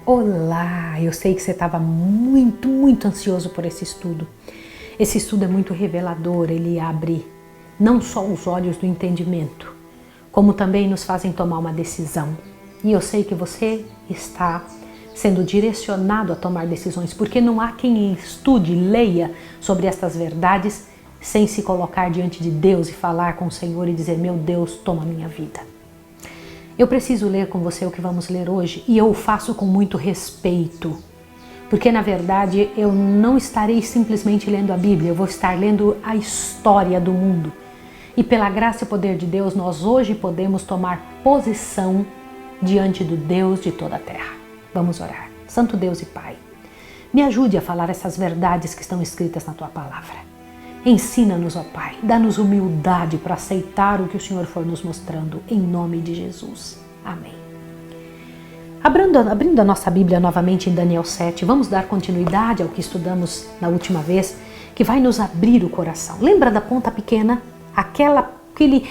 Olá, eu sei que você estava muito ansioso por esse estudo. Esse estudo é muito revelador, ele abre não só os olhos do entendimento, como também nos fazem tomar uma decisão. E eu sei que você está sendo direcionado a tomar decisões, porque não há quem estude, leia sobre estas verdades sem se colocar diante de Deus e falar com o Senhor e dizer: meu Deus, toma a minha vida. Eu preciso ler com você o que vamos ler hoje e eu o faço com muito respeito, porque na verdade eu não estarei simplesmente lendo a Bíblia, eu vou estar lendo a história do mundo. E pela graça e poder de Deus, nós hoje podemos tomar posição diante do Deus de toda a terra. Vamos orar. Santo Deus e Pai, me ajude a falar essas verdades que estão escritas na Tua Palavra. Ensina-nos, ó Pai, dá-nos humildade para aceitar o que o Senhor for nos mostrando, em nome de Jesus. Amém. Abrindo a nossa Bíblia novamente em Daniel 7, vamos dar continuidade ao que estudamos na última vez, que vai nos abrir o coração. Lembra da ponta pequena? Aquele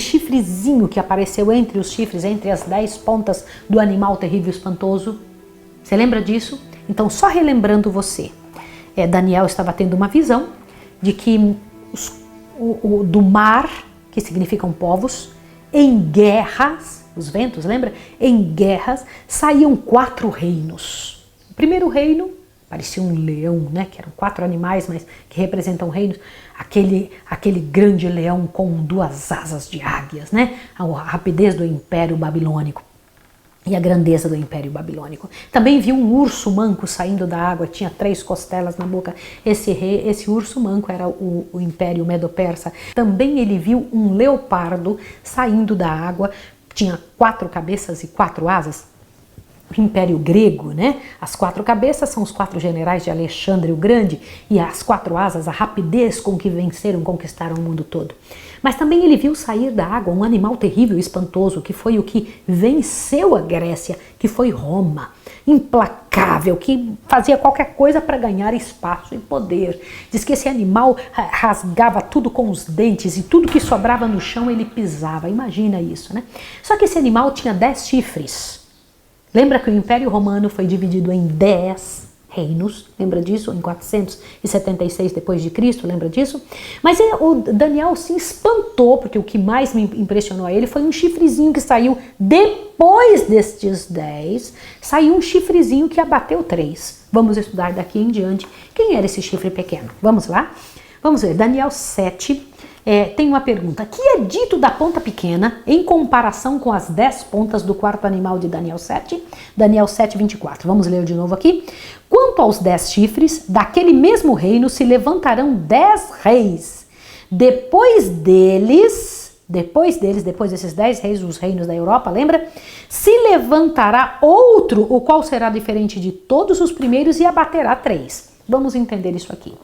chifrezinho que apareceu entre os chifres, entre as 10 pontas do animal terrível e espantoso? Você lembra disso? Então, só relembrando você, Daniel estava tendo uma visão de que do mar, que significam povos, em guerras, os ventos, lembra? Em guerras, saíam 4 reinos. O primeiro reino parecia um leão, né? Que eram 4 animais, mas que representam reinos. Aquele grande leão com 2 asas de águias, né? A rapidez do Império Babilônico e a grandeza do Império Babilônico. Também viu um urso manco saindo da água, tinha 3 costelas na boca. Esse urso manco era o Império Medo-Persa. Também ele viu um leopardo saindo da água, tinha 4 cabeças e 4 asas. O Império Grego, né? As 4 cabeças são os 4 generais de Alexandre o Grande e as 4 asas, a rapidez com que conquistaram o mundo todo. Mas também ele viu sair da água um animal terrível e espantoso, que foi o que venceu a Grécia, que foi Roma, implacável, que fazia qualquer coisa para ganhar espaço e poder. Diz que esse animal rasgava tudo com os dentes e tudo que sobrava no chão ele pisava. Imagina isso, né? Só que esse animal tinha 10 chifres. Lembra que o Império Romano foi dividido em 10 reinos, lembra disso? Em 476 depois de Cristo, lembra disso? Mas o Daniel se espantou, porque o que mais me impressionou a ele foi um chifrezinho que saiu depois destes 10, saiu um chifrezinho que abateu 3. Vamos estudar daqui em diante quem era esse chifre pequeno. Vamos lá? Vamos ver, Daniel 7. Tem uma pergunta. Que é dito da ponta pequena em comparação com as 10 pontas do 4º animal de Daniel 7? Daniel 7, 24. Vamos ler de novo aqui. Quanto aos 10 chifres, daquele mesmo reino se levantarão 10 reis. Depois desses 10 reis, os reinos da Europa, lembra? Se levantará outro, o qual será diferente de todos os primeiros e abaterá 3. Vamos entender isso aqui.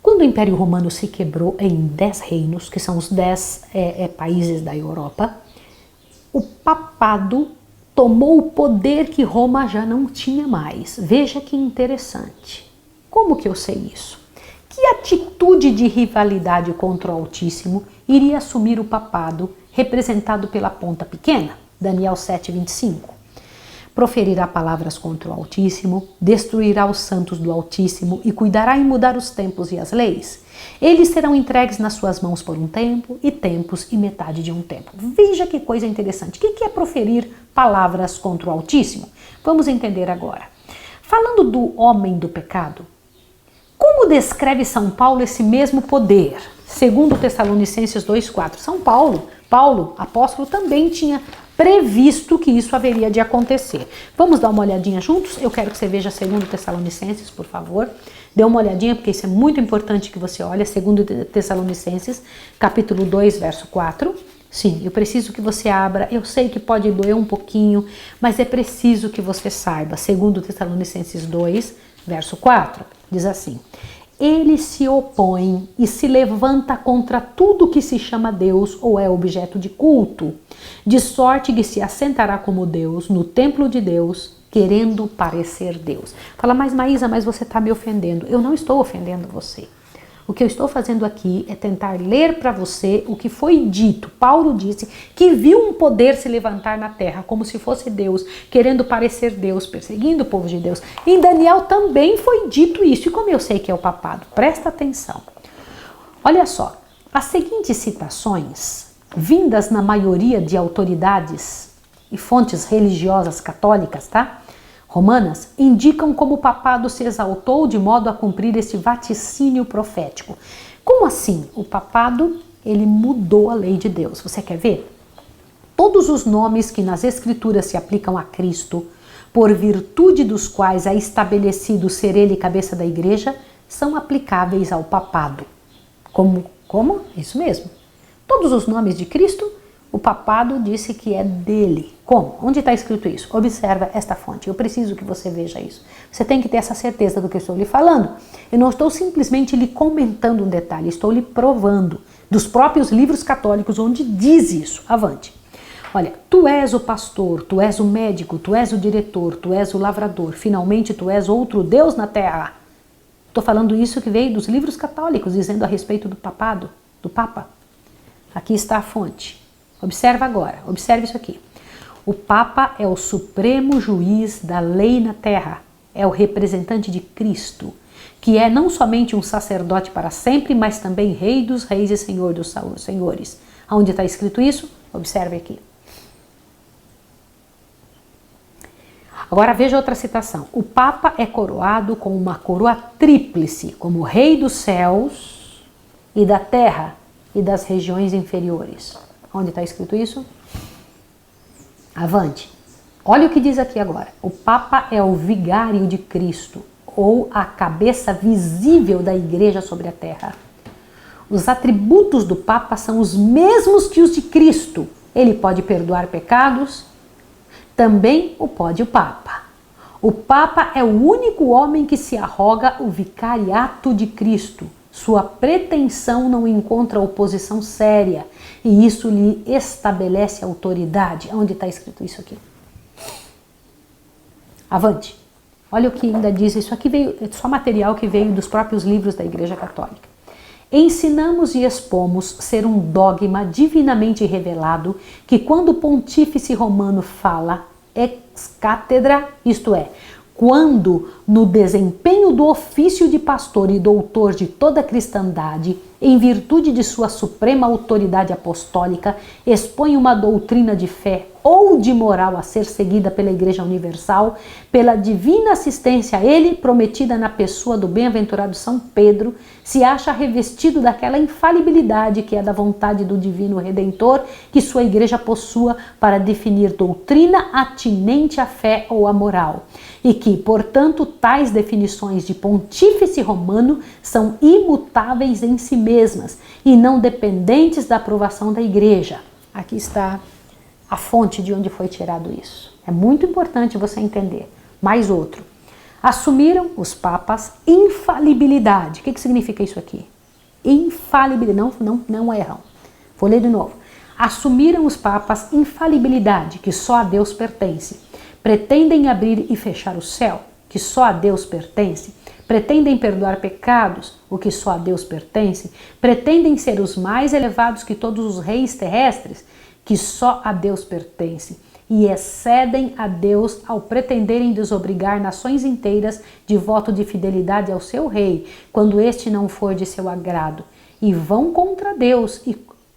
Quando o Império Romano se quebrou em 10 reinos, que são os 10 países da Europa, o papado tomou o poder que Roma já não tinha mais. Veja que interessante. Como que eu sei isso? Que atitude de rivalidade contra o Altíssimo iria assumir o papado representado pela ponta pequena? Daniel 7, 25. Proferirá palavras contra o Altíssimo, destruirá os santos do Altíssimo e cuidará em mudar os tempos e as leis. Eles serão entregues nas suas mãos por um tempo, e tempos e metade de um tempo. Veja que coisa interessante. O que é proferir palavras contra o Altíssimo? Vamos entender agora. Falando do homem do pecado, como descreve São Paulo esse mesmo poder? Segundo Tessalonicenses 2,4. São Paulo, apóstolo, também tinha previsto que isso haveria de acontecer. Vamos dar uma olhadinha juntos? Eu quero que você veja 2 Tessalonicenses, por favor. Dê uma olhadinha, porque isso é muito importante que você olhe. 2 Tessalonicenses, capítulo 2, verso 4. Sim, eu preciso que você abra. Eu sei que pode doer um pouquinho, mas é preciso que você saiba. 2 Tessalonicenses 2, verso 4. Diz assim: ele se opõe e se levanta contra tudo que se chama Deus ou é objeto de culto, de sorte que se assentará como Deus no templo de Deus, querendo parecer Deus. Fala, mas Maísa, mas você está me ofendendo. Eu não estou ofendendo você. O que eu estou fazendo aqui é tentar ler para você o que foi dito. Paulo disse que viu um poder se levantar na terra, como se fosse Deus, querendo parecer Deus, perseguindo o povo de Deus. Em Daniel também foi dito isso. E como eu sei que é o papado? Presta atenção. Olha só, as seguintes citações, vindas na maioria de autoridades e fontes religiosas católicas, tá? Romanas, indicam como o papado se exaltou de modo a cumprir este vaticínio profético. Como assim? O papado, ele mudou a lei de Deus. Você quer ver? Todos os nomes que nas escrituras se aplicam a Cristo, por virtude dos quais é estabelecido ser ele cabeça da igreja, são aplicáveis ao papado. Como? Isso mesmo. Todos os nomes de Cristo, o papado disse que é dele. Como? Onde está escrito isso? Observa esta fonte. Eu preciso que você veja isso. Você tem que ter essa certeza do que eu estou lhe falando. Eu não estou simplesmente lhe comentando um detalhe, estou lhe provando dos próprios livros católicos onde diz isso. Avante. Olha, tu és o pastor, tu és o médico, tu és o diretor, tu és o lavrador, finalmente tu és outro Deus na terra. Estou falando isso que veio dos livros católicos, dizendo a respeito do papado, do Papa. Aqui está a fonte. Observa agora, observe isso aqui. O Papa é o supremo juiz da lei na terra, é o representante de Cristo, que é não somente um sacerdote para sempre, mas também rei dos reis e senhor dos senhores. Onde está escrito isso? Observe aqui. Agora veja outra citação. O Papa é coroado com uma coroa tríplice, como rei dos céus e da terra e das regiões inferiores. Onde está escrito isso? Avante. Olha o que diz aqui agora. O Papa é o vigário de Cristo, ou a cabeça visível da igreja sobre a terra. Os atributos do Papa são os mesmos que os de Cristo. Ele pode perdoar pecados, também o pode o Papa. O Papa é o único homem que se arroga o vicariato de Cristo. Sua pretensão não encontra oposição séria e isso lhe estabelece autoridade. Onde está escrito isso aqui? Avante. Olha o que ainda diz. Isso aqui veio, é só material que veio dos próprios livros da Igreja Católica. Ensinamos e expomos ser um dogma divinamente revelado que quando o pontífice romano fala ex cátedra, isto é, quando, no desempenho do ofício de pastor e doutor de toda a cristandade, em virtude de sua suprema autoridade apostólica, expõe uma doutrina de fé ou de moral a ser seguida pela Igreja Universal, pela divina assistência a ele prometida na pessoa do bem-aventurado São Pedro, se acha revestido daquela infalibilidade que é da vontade do Divino Redentor que sua Igreja possua para definir doutrina atinente à fé ou à moral, e que, portanto, tais definições de pontífice romano são imutáveis em si mesmas e não dependentes da aprovação da Igreja. Aqui está a fonte de onde foi tirado isso. É muito importante você entender. Mais outro. Assumiram os papas infalibilidade. O que significa isso aqui? Infalibilidade. Não erram. Vou ler de novo. Assumiram os papas infalibilidade, que só a Deus pertence. Pretendem abrir e fechar o céu, que só a Deus pertence. Pretendem perdoar pecados, o que só a Deus pertence. Pretendem ser os mais elevados que todos os reis terrestres, que só a Deus pertence, e excedem a Deus ao pretenderem desobrigar nações inteiras de voto de fidelidade ao seu rei, quando este não for de seu agrado, e vão contra Deus e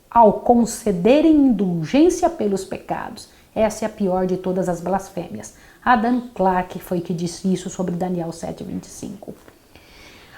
ao concederem indulgência pelos pecados. Essa é a pior de todas as blasfêmias. Adam Clarke foi que disse isso sobre Daniel 7:25.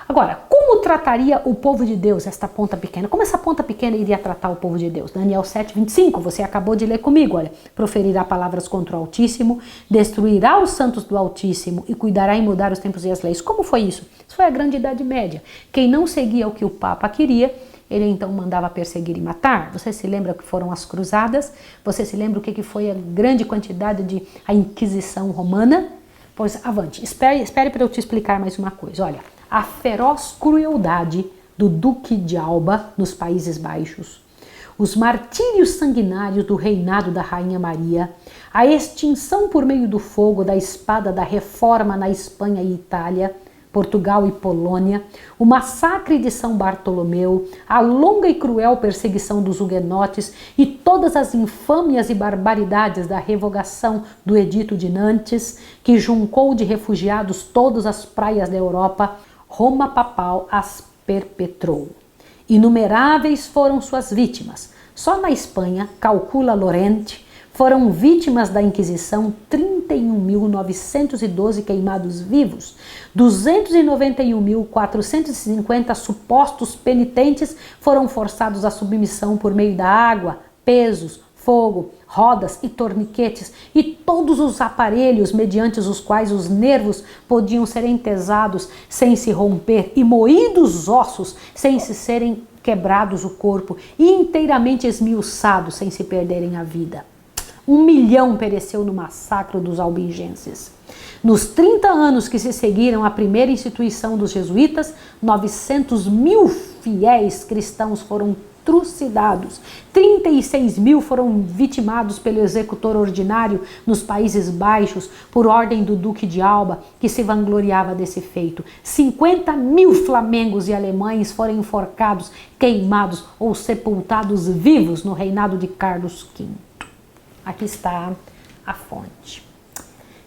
Agora, como trataria o povo de Deus esta ponta pequena? Como essa ponta pequena iria tratar o povo de Deus? Daniel 7:25, você acabou de ler comigo, olha. Proferirá palavras contra o Altíssimo, destruirá os santos do Altíssimo e cuidará em mudar os tempos e as leis. Como foi isso? Isso foi a Grande Idade Média. Quem não seguia o que o Papa queria, ele então mandava perseguir e matar. Você se lembra o que foram as cruzadas? Você se lembra o que foi a grande quantidade de a Inquisição Romana? Pois avante, espere para eu te explicar mais uma coisa. Olha, a feroz crueldade do Duque de Alba nos Países Baixos, os martírios sanguinários do reinado da Rainha Maria, a extinção por meio do fogo da espada da Reforma na Espanha e Itália, Portugal e Polônia, o massacre de São Bartolomeu, a longa e cruel perseguição dos huguenotes e todas as infâmias e barbaridades da revogação do Edito de Nantes, que juncou de refugiados todas as praias da Europa, Roma papal as perpetrou. Inumeráveis foram suas vítimas. Só na Espanha, calcula Lorente, foram vítimas da Inquisição 31.912 queimados vivos, 291.450 supostos penitentes foram forçados à submissão por meio da água, pesos, fogo, rodas e torniquetes e todos os aparelhos mediante os quais os nervos podiam ser entesados sem se romper e moídos os ossos sem se serem quebrados o corpo e inteiramente esmiuçados sem se perderem a vida. 1 milhão pereceu no massacre dos albigenses. Nos 30 anos que se seguiram à primeira instituição dos jesuítas, 900.000 fiéis cristãos foram trucidados, 36.000 foram vitimados pelo executor ordinário nos Países Baixos por ordem do Duque de Alba, que se vangloriava desse feito. 50.000 flamengos e alemães foram enforcados, queimados ou sepultados vivos no reinado de Carlos V. Aqui está a fonte.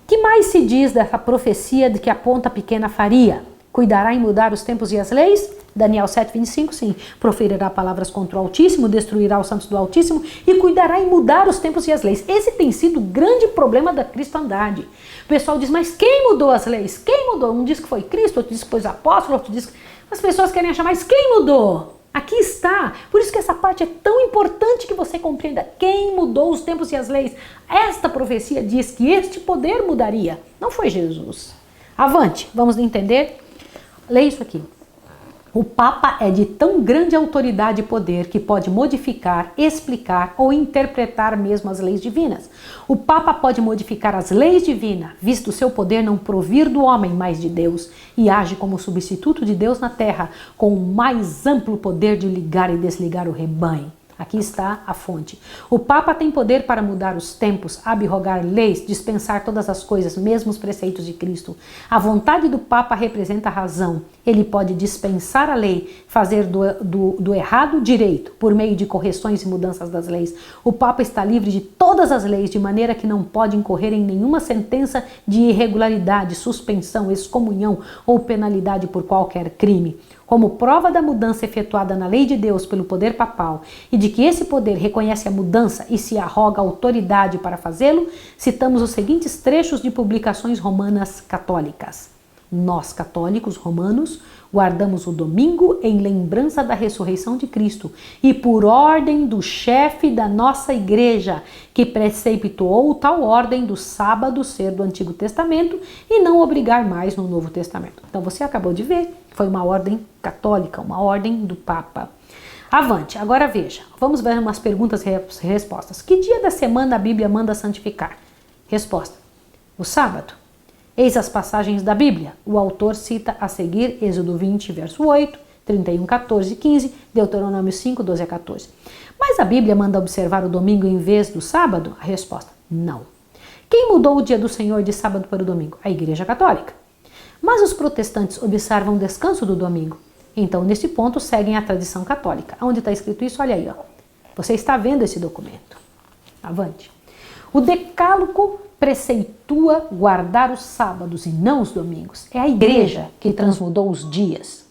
Que mais se diz dessa profecia de que a ponta pequena faria? Cuidará em mudar os tempos e as leis? Daniel 7,25, sim. Proferirá palavras contra o Altíssimo, destruirá os santos do Altíssimo e cuidará em mudar os tempos e as leis. Esse tem sido o grande problema da cristandade. O pessoal diz, mas quem mudou as leis? Quem mudou? Um diz que foi Cristo, outro diz que foi os apóstolos, outro diz que... As pessoas querem achar, mas quem mudou? Aqui está. Por isso que essa parte é tão importante que você compreenda quem mudou os tempos e as leis. Esta profecia diz que este poder mudaria. Não foi Jesus. Avante, vamos entender? Leia isso aqui. O Papa é de tão grande autoridade e poder que pode modificar, explicar ou interpretar mesmo as leis divinas. O Papa pode modificar as leis divinas, visto o seu poder não provir do homem, mas de Deus, e age como substituto de Deus na terra, com o mais amplo poder de ligar e desligar o rebanho. Aqui está a fonte. O Papa tem poder para mudar os tempos, abrogar leis, dispensar todas as coisas, mesmo os preceitos de Cristo. A vontade do Papa representa a razão. Ele pode dispensar a lei, fazer do errado direito, por meio de correções e mudanças das leis. O Papa está livre de todas as leis, de maneira que não pode incorrer em nenhuma sentença de irregularidade, suspensão, excomunhão ou penalidade por qualquer crime. Como prova da mudança efetuada na lei de Deus pelo poder papal e de que esse poder reconhece a mudança e se arroga autoridade para fazê-lo, citamos os seguintes trechos de publicações romanas católicas. Nós, católicos romanos, guardamos o domingo em lembrança da ressurreição de Cristo e por ordem do chefe da nossa igreja, que preceptuou tal ordem do sábado ser do Antigo Testamento e não obrigar mais no Novo Testamento. Então você acabou de ver, foi uma ordem católica, uma ordem do Papa. Avante, agora veja, vamos ver umas perguntas e respostas. Que dia da semana a Bíblia manda santificar? Resposta, o sábado. Eis as passagens da Bíblia. O autor cita a seguir Êxodo 20, verso 8, 31, 14 e 15, Deuteronômio 5, 12 a 14. Mas a Bíblia manda observar o domingo em vez do sábado? A resposta, não. Quem mudou o dia do Senhor de sábado para o domingo? A Igreja Católica. Mas os protestantes observam o descanso do domingo. Então, nesse ponto, seguem a tradição católica. Onde está escrito isso? Olha aí, ó. Você está vendo esse documento. Avante. O decálogo preceitua guardar os sábados e não os domingos. É a igreja que transmudou os dias.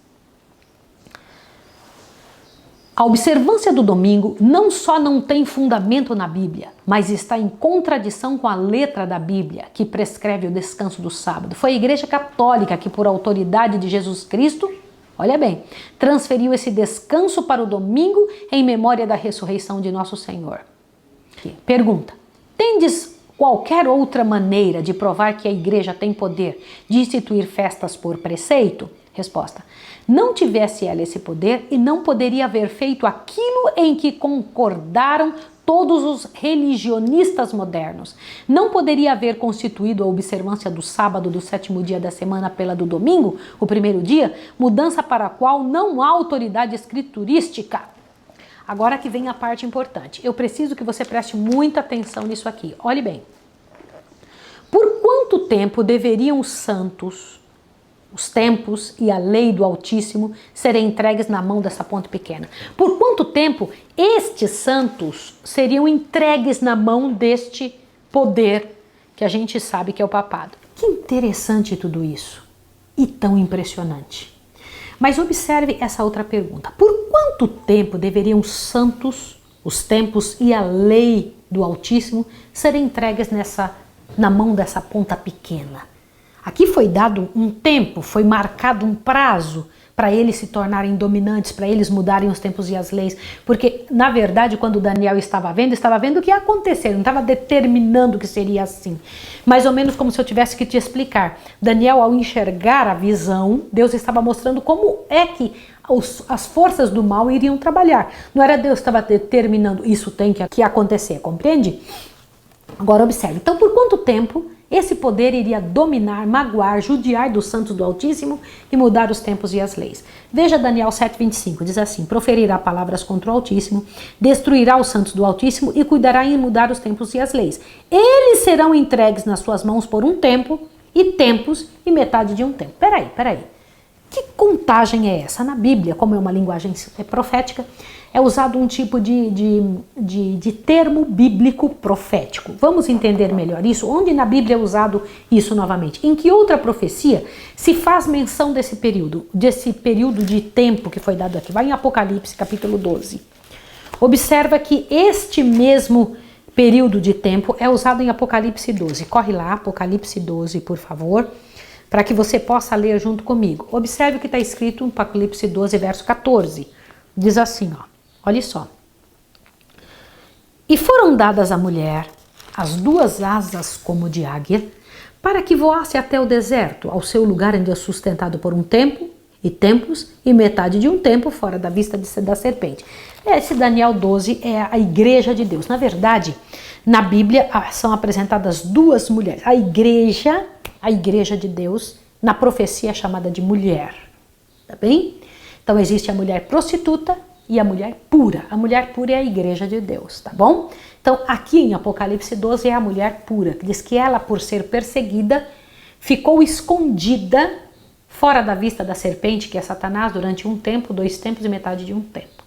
A observância do domingo não só não tem fundamento na Bíblia, mas está em contradição com a letra da Bíblia, que prescreve o descanso do sábado. Foi a Igreja Católica que, por autoridade de Jesus Cristo, olha bem, transferiu esse descanso para o domingo em memória da ressurreição de nosso Senhor. Pergunta: tendes qualquer outra maneira de provar que a igreja tem poder de instituir festas por preceito? Resposta: não tivesse ela esse poder e não poderia haver feito aquilo em que concordaram todos os religionistas modernos. Não poderia haver constituído a observância do sábado do sétimo dia da semana pela do domingo, o primeiro dia, mudança para a qual não há autoridade escriturística. Agora que vem a parte importante. Eu preciso que você preste muita atenção nisso aqui. Olhe bem. Por quanto tempo deveriam os santos os tempos e a lei do Altíssimo serem entregues na mão dessa ponte pequena. Por quanto tempo estes santos seriam entregues na mão deste poder que a gente sabe que é o papado? Que interessante tudo isso e tão impressionante. Mas observe essa outra pergunta. Por quanto tempo deveriam os santos, os tempos e a lei do Altíssimo serem entregues na mão dessa ponta pequena? Aqui foi dado um tempo, foi marcado um prazo para eles se tornarem dominantes, para eles mudarem os tempos e as leis. Porque, na verdade, quando Daniel estava vendo o que ia acontecer, não estava determinando que seria assim. Mais ou menos como se eu tivesse que te explicar. Daniel, ao enxergar a visão, Deus estava mostrando como é que as forças do mal iriam trabalhar. Não era Deus que estava determinando, isso tem que acontecer, compreende? Agora observe, então por quanto tempo esse poder iria dominar, magoar, judiar dos santos do Altíssimo e mudar os tempos e as leis? Veja Daniel 7,25, diz assim: proferirá palavras contra o Altíssimo, destruirá os santos do Altíssimo e cuidará em mudar os tempos e as leis. Eles serão entregues nas suas mãos por um tempo, e tempos e metade de um tempo. Peraí. Que contagem é essa? Na Bíblia, como é uma linguagem profética, é usado um tipo de termo bíblico profético. Vamos entender melhor isso? Onde na Bíblia é usado isso novamente? Em que outra profecia se faz menção desse período de tempo que foi dado aqui? Vai em Apocalipse, capítulo 12. Observa que este mesmo período de tempo é usado em Apocalipse 12. Corre lá, Apocalipse 12, por favor, para que você possa ler junto comigo. Observe o que está escrito em Apocalipse 12, verso 14. Diz assim, ó, olha só. E foram dadas à mulher as duas asas como de águia, para que voasse até o deserto, ao seu lugar onde é sustentado por um tempo, e tempos, e metade de um tempo fora da vista da serpente. Esse Daniel 12 é a igreja de Deus. Na verdade, na Bíblia são apresentadas duas mulheres. A igreja de Deus, na profecia é chamada de mulher, tá bem? Então existe a mulher prostituta e a mulher pura. A mulher pura é a igreja de Deus, tá bom? Então aqui em Apocalipse 12 é a mulher pura, que diz que ela, por ser perseguida, ficou escondida fora da vista da serpente, que é Satanás, durante um tempo, 2 tempos e metade de um tempo.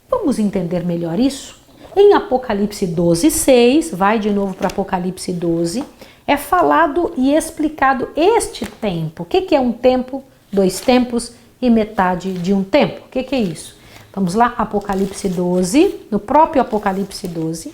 Vamos entender melhor isso? Em Apocalipse 12, 6, vai de novo para Apocalipse 12, é falado e explicado este tempo. O que é um tempo, 2 tempos e metade de um tempo? O que é isso? Vamos lá, Apocalipse 12, no próprio Apocalipse 12.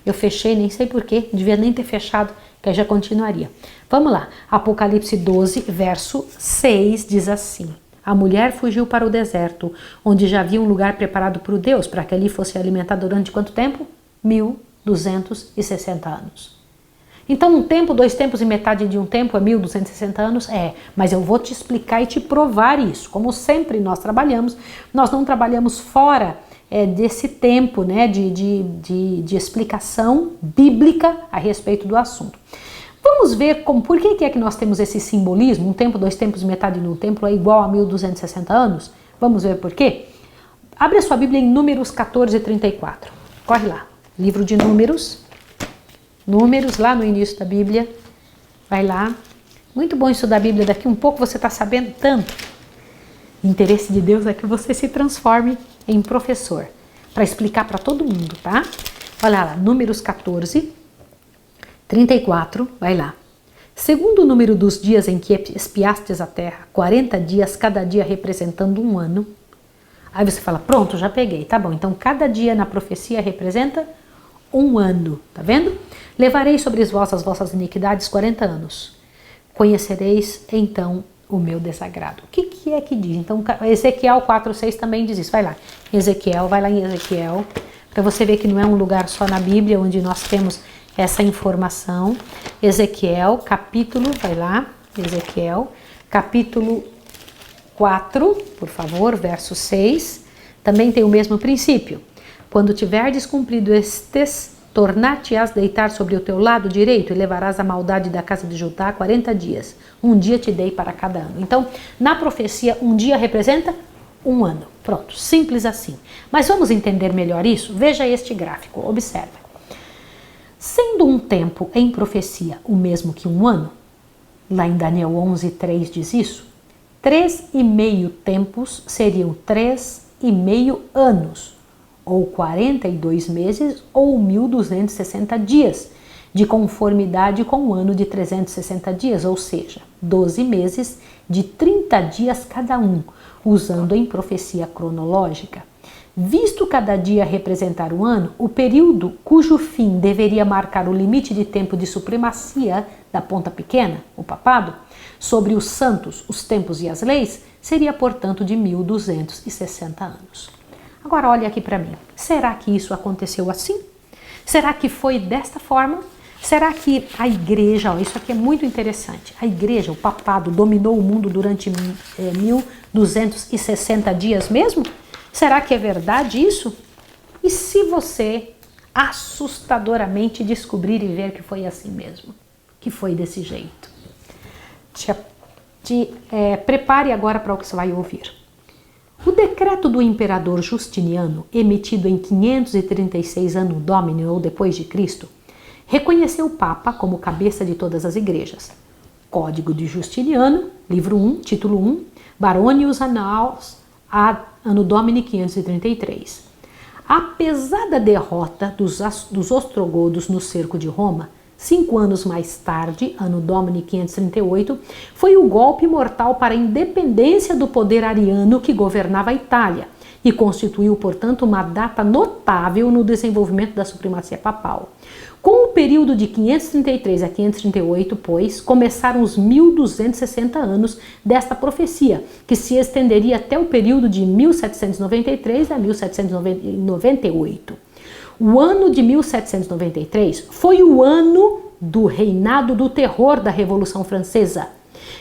Eu fechei, nem sei porquê, devia nem ter fechado, que eu já continuaria. Vamos lá, Apocalipse 12, verso 6, diz assim: a mulher fugiu para o deserto, onde já havia um lugar preparado por Deus, para que ali fosse alimentada durante quanto tempo? 1260 anos. Então um tempo, 2 tempos e metade de um tempo é 1260 anos? É, mas eu vou te explicar e te provar isso. Como sempre nós trabalhamos, nós não trabalhamos fora desse tempo, né, de explicação bíblica a respeito do assunto. Vamos ver por que é que nós temos esse simbolismo, um tempo, 2 tempos e metade de um tempo é igual a 1260 anos? Vamos ver por quê? Abre a sua Bíblia em Números 14, 34. Corre lá, livro de Números, lá no início da Bíblia, vai lá. Muito bom estudar a Bíblia, daqui um pouco você está sabendo tanto. O interesse de Deus é que você se transforme em professor, para explicar para todo mundo, tá? Olha lá, Números 14, 34, vai lá. Segundo o número dos dias em que espiastes a terra, 40 dias, cada dia representando um ano. Aí você fala, pronto, já peguei, tá bom. Então cada dia na profecia representa um ano, tá vendo? Levarei sobre vós as vossas iniquidades 40 anos. Conhecereis então o meu desagrado. O que é que diz? Então Ezequiel 4:6 também diz isso. Vai lá, vai lá em Ezequiel, para você ver que não é um lugar só na Bíblia onde nós temos essa informação. Ezequiel, capítulo, vai lá, Ezequiel, capítulo 4, por favor, verso 6, também tem o mesmo princípio. Quando tiverdes cumprido estes, tornar-te-ás deitar sobre o teu lado direito e levarás a maldade da casa de Judá 40 dias. Um dia te dei para cada ano. Então, na profecia, um dia representa um ano. Pronto, simples assim. Mas vamos entender melhor isso? Veja este gráfico, observe. Sendo um tempo em profecia o mesmo que um ano, Lá em Daniel 11:3 diz isso. 3,5 tempos seriam 3,5 anos, ou 42 meses, ou 1.260 dias, de conformidade com o ano de 360 dias, ou seja, 12 meses de 30 dias cada um, usando em profecia cronológica. Visto cada dia representar um ano, o período cujo fim deveria marcar o limite de tempo de supremacia da ponta pequena, o papado, sobre os santos, os tempos e as leis, seria, portanto, de 1.260 anos. Agora olha aqui para mim, será que isso aconteceu assim? Será que foi desta forma? Será que a igreja, isso aqui é muito interessante, a igreja, o papado, dominou o mundo durante 1.260 dias mesmo? Será que é verdade isso? E se você assustadoramente descobrir e ver que foi assim mesmo, que foi desse jeito? Prepare agora para o que você vai ouvir. O decreto do imperador Justiniano, emitido em 536 Anno Domini ou depois de Cristo, reconheceu o Papa como cabeça de todas as igrejas. Código de Justiniano, livro 1, título 1, Baronius Annals ad Anno Domini 533. Apesar da derrota dos ostrogodos no cerco de Roma, 5 anos mais tarde, Anno Domini 538, foi o golpe mortal para a independência do poder ariano que governava a Itália e constituiu, portanto, uma data notável no desenvolvimento da supremacia papal. Com o período de 533 a 538, pois, começaram os 1.260 anos desta profecia, que se estenderia até o período de 1793 a 1798. O ano de 1793 foi o ano do reinado do terror da Revolução Francesa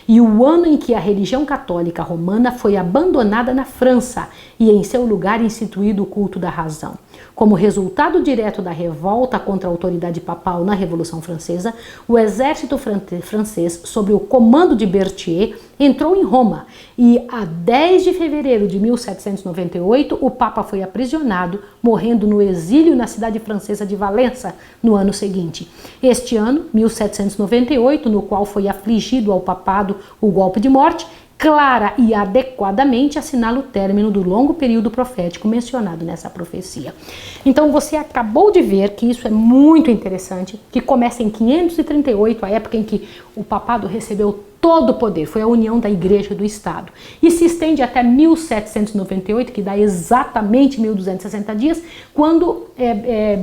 e o ano em que a religião católica romana foi abandonada na França e em seu lugar instituído o culto da razão. Como resultado direto da revolta contra a autoridade papal na Revolução Francesa, o exército francês, sob o comando de Berthier, entrou em Roma e, a 10 de fevereiro de 1798, o Papa foi aprisionado, morrendo no exílio na cidade francesa de Valença no ano seguinte. Este ano, 1798, no qual foi afligido ao papado o golpe de morte, clara e adequadamente assinala o término do longo período profético mencionado nessa profecia. Então você acabou de ver que isso é muito interessante, que começa em 538, a época em que o papado recebeu todo o poder, foi a união da igreja e do Estado, e se estende até 1798, que dá exatamente 1.260 dias, quando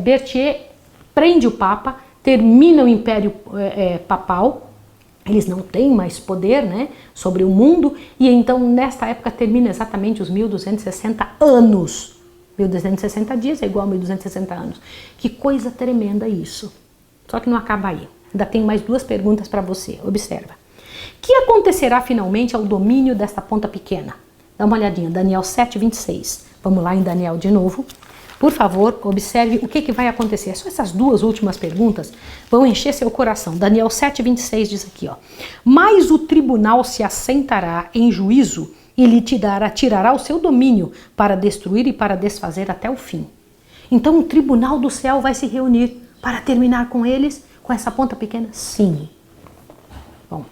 Berthier prende o Papa, termina o Império Papal. Eles não têm mais poder, né, sobre o mundo, e então nesta época termina exatamente os 1.260 anos. 1.260 dias é igual a 1.260 anos. Que coisa tremenda isso. Só que não acaba aí. Ainda tem mais 2 perguntas para você. Observa. Que acontecerá finalmente ao domínio desta ponta pequena? Dá uma olhadinha, Daniel 7:26. Vamos lá em Daniel de novo. Por favor, observe o que vai acontecer. Só essas 2 últimas perguntas vão encher seu coração. Daniel 7:26 diz aqui, ó. Mas o tribunal se assentará em juízo e lhe tirará o seu domínio para destruir e para desfazer até o fim. Então o tribunal do céu vai se reunir para terminar com eles, com essa ponta pequena? Sim. Bom,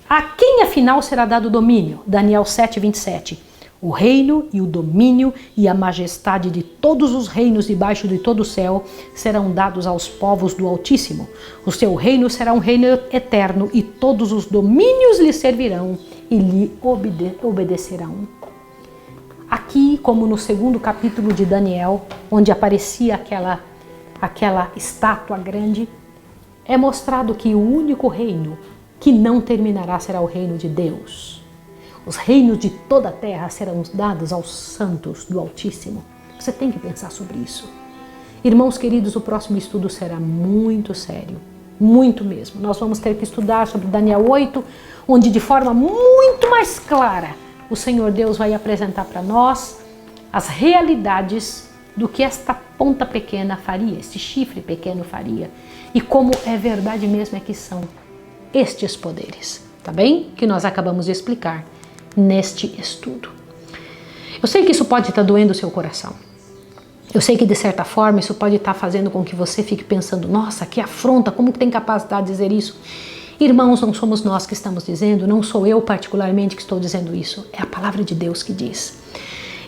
a quem afinal será dado o domínio? Daniel 7:27. O reino e o domínio e a majestade de todos os reinos debaixo de todo o céu serão dados aos povos do Altíssimo. O seu reino será um reino eterno e todos os domínios lhe servirão e lhe obedecerão. Aqui, como no 2º capítulo de Daniel, onde aparecia aquela estátua grande, é mostrado que o único reino que não terminará será o reino de Deus. Os reinos de toda a terra serão dados aos santos do Altíssimo. Você tem que pensar sobre isso. Irmãos queridos, o próximo estudo será muito sério. Muito mesmo. Nós vamos ter que estudar sobre Daniel 8, onde de forma muito mais clara o Senhor Deus vai apresentar para nós as realidades do que esta ponta pequena faria, este chifre pequeno faria. E como é verdade mesmo é que são estes poderes, tá bem? Que nós acabamos de explicar neste estudo. Eu sei que isso pode estar doendo o seu coração. Eu sei que de certa forma isso pode estar fazendo com que você fique pensando, nossa, que afronta, como que tem capacidade de dizer isso? Irmãos, não somos nós que estamos dizendo, não sou eu particularmente que estou dizendo isso, é a palavra de Deus que diz.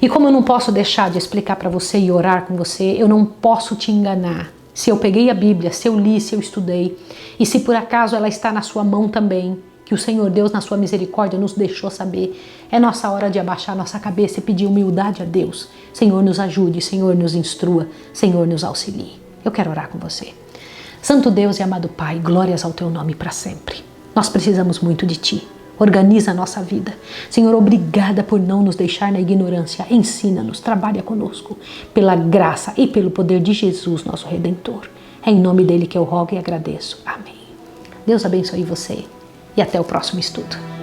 E como eu não posso deixar de explicar para você e orar com você, eu não posso te enganar. Se eu peguei a Bíblia, se eu li, se eu estudei, e se por acaso ela está na sua mão também, que o Senhor Deus, na sua misericórdia, nos deixou saber, é nossa hora de abaixar nossa cabeça e pedir humildade a Deus. Senhor, nos ajude, Senhor, nos instrua, Senhor, nos auxilie. Eu quero orar com você. Santo Deus e amado Pai, glórias ao Teu nome para sempre. Nós precisamos muito de Ti. Organiza a nossa vida. Senhor, obrigada por não nos deixar na ignorância. Ensina-nos, trabalha conosco, pela graça e pelo poder de Jesus, nosso Redentor. É em nome dele que eu rogo e agradeço. Amém. Deus abençoe você e até o próximo estudo.